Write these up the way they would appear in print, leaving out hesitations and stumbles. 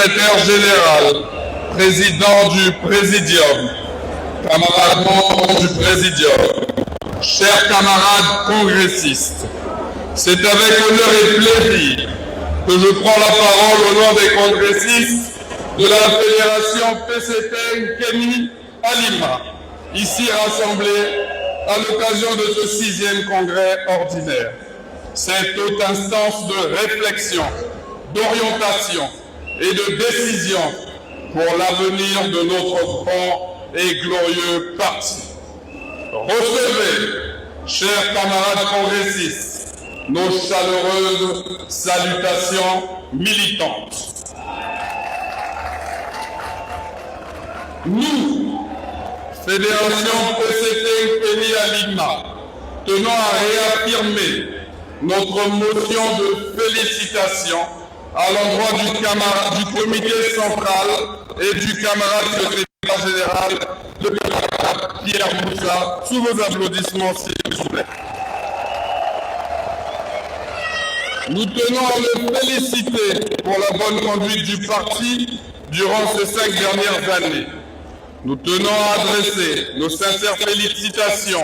secrétaire général, président du Présidium, camarades membres du Présidium, chers camarades congressistes, c'est avec honneur et plaisir que je prends la parole au nom des congressistes de la Fédération PCT Nkeni à Lima, ici rassemblés à l'occasion de ce 6e congrès ordinaire. Cette haute instance de réflexion, d'orientation et de décision pour l'avenir de notre grand et glorieux parti. Recevez, chers camarades congressistes, nos chaleureuses salutations militantes. Nous, Fédération PCT Nkeni à Lima, tenons à réaffirmer notre motion de félicitations à l'endroit du comité central et du camarade secrétaire général, le camarade Pierre Moussa, sous vos applaudissements s'il vous plaît. Nous tenons à le féliciter pour la bonne conduite du parti durant ces 5 dernières années. Nous tenons à adresser nos sincères félicitations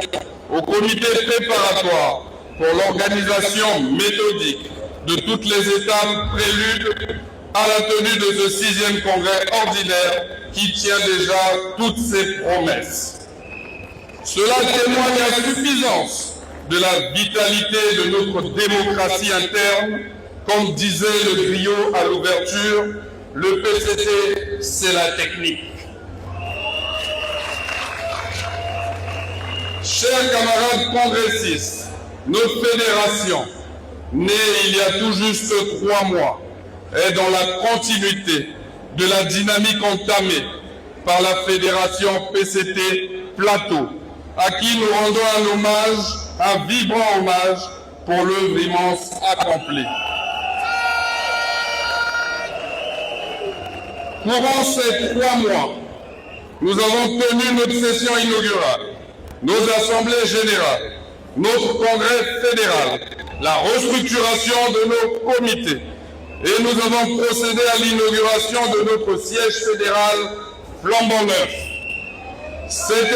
au comité préparatoire pour l'organisation méthodique de toutes les étapes préludes à la tenue de ce 6e congrès ordinaire qui tient déjà toutes ses promesses. Cela témoigne à suffisance de la vitalité de notre démocratie interne. Comme disait le griot à l'ouverture, le PCT, c'est la technique. Chers camarades congressistes, notre fédération, née il y a tout juste 3 mois, est dans la continuité de la dynamique entamée par la fédération PCT Plateau, à qui nous rendons un hommage, un vibrant hommage pour l'œuvre immense accomplie. Durant ces 3 mois, nous avons tenu notre session inaugurale, nos assemblées générales, notre congrès fédéral, la restructuration de nos comités, et nous avons procédé à l'inauguration de notre siège fédéral flambant neuf. Cet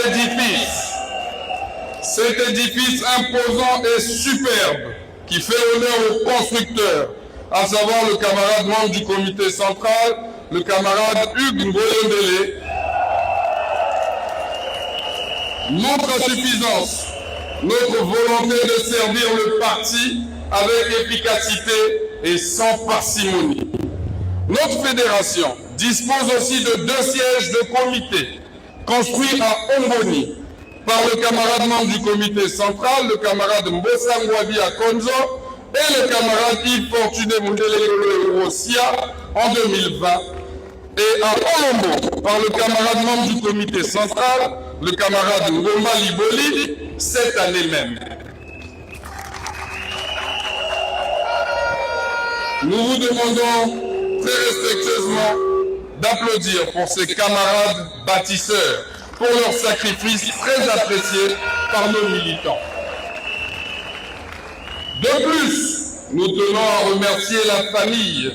édifice imposant et superbe qui fait honneur aux constructeurs, à savoir le camarade membre du comité central, le camarade Hugues Ngoyondele, montre à suffisance notre volonté de servir le parti avec efficacité et sans parcimonie. Notre fédération dispose aussi de 2 sièges de comité construits à Omboni par le camarade membre du comité central, le camarade Mbossa Ngwabi à Konzo et le camarade Yves Fortuné Mundele Rossia en 2020, et à Olombo par le camarade membre du comité central, le camarade Ngoma Liboli, cette année même. Nous vous demandons très respectueusement d'applaudir pour ces camarades bâtisseurs, pour leur sacrifice très apprécié par nos militants. De plus, nous tenons à remercier la famille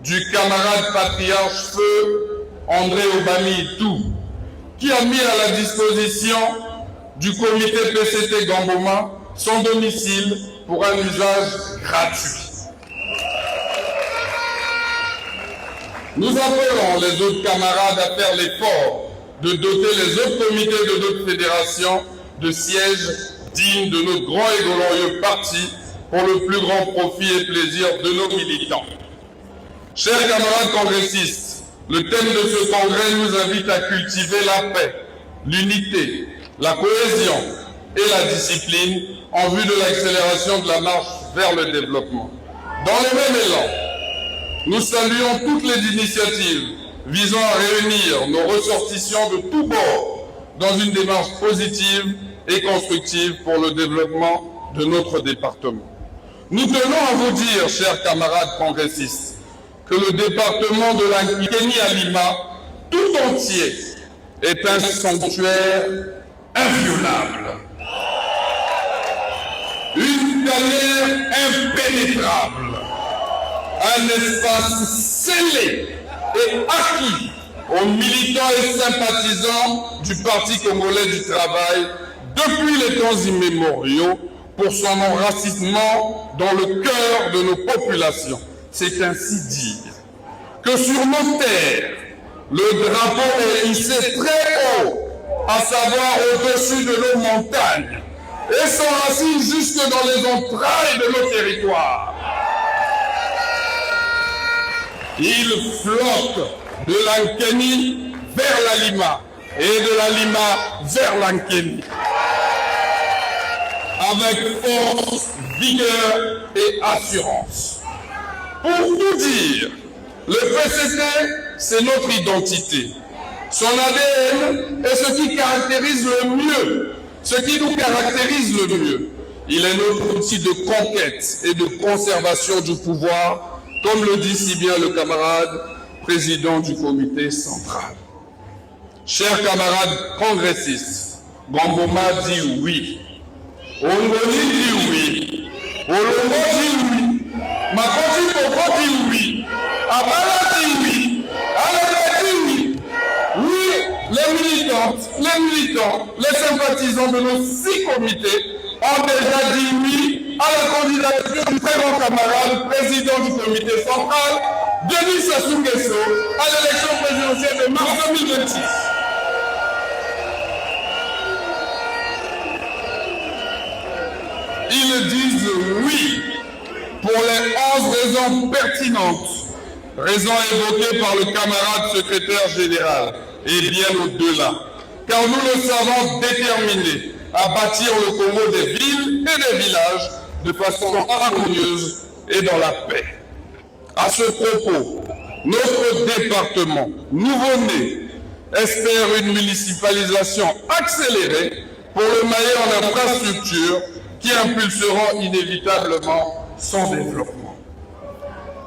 du camarade patriarche Feu André Obami Tou, qui a mis à la disposition du comité PCT Gamboma son domicile pour un usage gratuit. Nous appelons les autres camarades à faire l'effort de doter les autres comités de notre fédération de sièges dignes de notre grand et glorieux parti pour le plus grand profit et plaisir de nos militants. Chers camarades congressistes, le thème de ce congrès nous invite à cultiver la paix, l'unité, la cohésion et la discipline en vue de l'accélération de la marche vers le développement. Dans le même élan, nous saluons toutes les initiatives visant à réunir nos ressortissants de tous bords dans une démarche positive et constructive pour le développement de notre département. Nous tenons à vous dire, chers camarades congressistes, que le département de la Nkeni à Lima, tout entier, est un sanctuaire inviolable. Une carrière impénétrable. Un espace scellé et acquis aux militants et sympathisants du Parti congolais du travail depuis les temps immémoriaux pour son enracinement dans le cœur de nos populations. C'est ainsi dire que sur nos terres, le drapeau est hissé très haut, à savoir au-dessus de nos montagnes, et s'enracine jusque dans les entrailles de nos territoires. Il flotte de l'Ankeni vers la Lima et de la Lima vers l'Ankeni, avec force, vigueur et assurance. Pour tout dire, le PCT, c'est notre identité. Son ADN est ce qui caractérise le mieux, ce qui nous caractérise le mieux. Il est notre outil de conquête et de conservation du pouvoir, comme le dit si bien le camarade président du comité central. Chers camarades congressistes, Bamboma dit oui, Ongoni dit oui, Olombo dit oui, Makondi Koko dit oui, Abala dit oui, Alaba dit oui. Oui, les militants, les sympathisants de nos 6 comités ont déjà dit oui à la candidature du très grand camarade président du comité central, Denis Sassou Nguesso, à l'élection présidentielle de mars 2026. Ils disent oui pour les 11 raisons pertinentes, raisons évoquées par le camarade secrétaire général, et bien au-delà, car nous le savons déterminés à bâtir le Congo des villes et des villages de façon harmonieuse et dans la paix. À ce propos, notre département, nouveau-né, espère une municipalisation accélérée pour le mailler en infrastructure qui impulseront inévitablement son développement.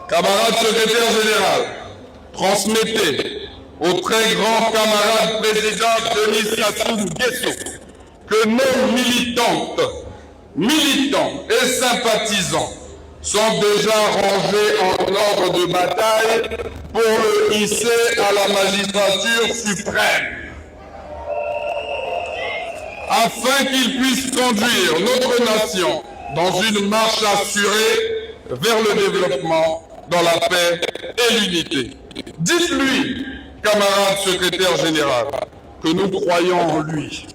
Camarade secrétaire général, transmettez au très grand camarade président Denis Sassou Nguesso que nos militants et sympathisants sont déjà rangés en ordre de bataille pour le hisser à la magistrature suprême, afin qu'il puisse conduire notre nation dans une marche assurée vers le développement, dans la paix et l'unité. Dites-lui, camarade secrétaire général, que nous croyons en lui.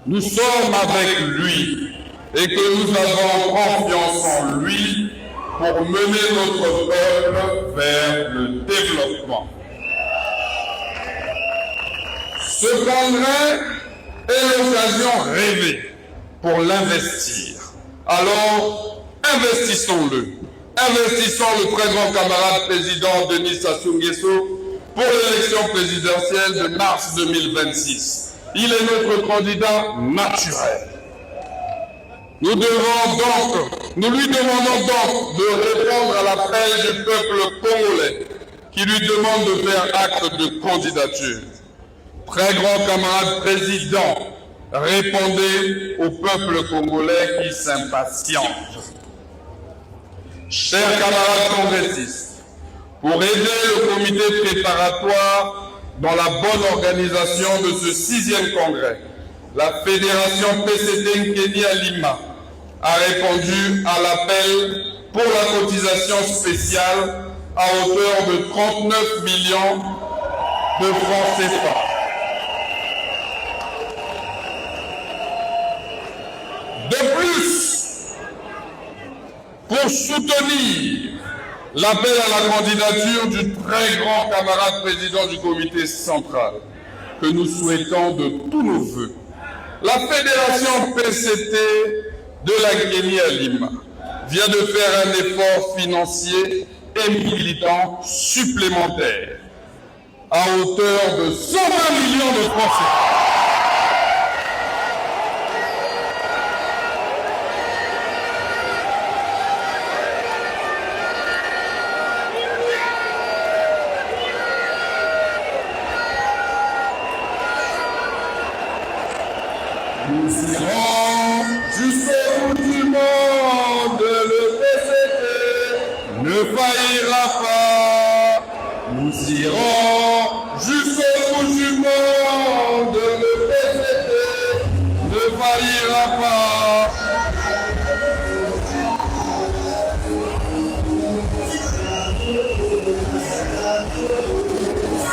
Nous sommes avec lui et que nous avons confiance en lui pour mener notre peuple vers le développement. Ce congrès est l'occasion rêvée pour l'investir. Alors, investissons-le. Investissons le très grand camarade président Denis Sassou Nguesso pour l'élection présidentielle de mars 2026. Il est notre candidat naturel. Nous lui demandons donc de répondre à l'appel du peuple congolais qui lui demande de faire acte de candidature. Très grand camarade président, répondez au peuple congolais qui s'impatiente. Chers camarades congressistes, pour aider le comité préparatoire dans la bonne organisation de ce 6e congrès, la fédération PCT Kenya Lima a répondu à l'appel pour la cotisation spéciale à hauteur de 39 millions de francs CFA. De plus, pour soutenir l'appel à la candidature du très grand camarade président du comité central, que nous souhaitons de tous nos voeux, la fédération PCT de la Kenya Lima vient de faire un effort financier et militant supplémentaire à hauteur de 120 millions de francs CFA. Nous irons jusqu'au bout du monde, le PCT ne faillira pas. Nous Nous irons jusqu'au bout du monde, le PCT ne faillira pas.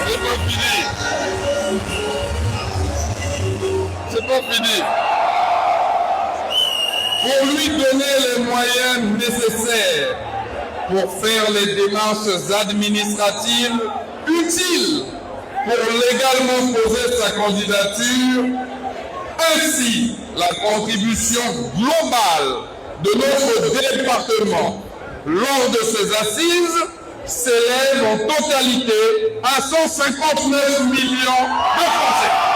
C'est pas fini. C'est pas fini. Pour lui donner les moyens nécessaires pour faire les démarches administratives utiles pour légalement poser sa candidature, ainsi la contribution globale de notre département lors de ces assises s'élève en totalité à 159 millions de Français.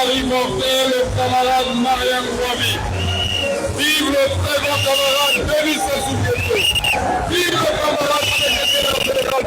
Reporter le camarade Mariam Ouabi. Vive le très grand camarade Denis Sassou Nguesso. Vive le camarade secrétaire général.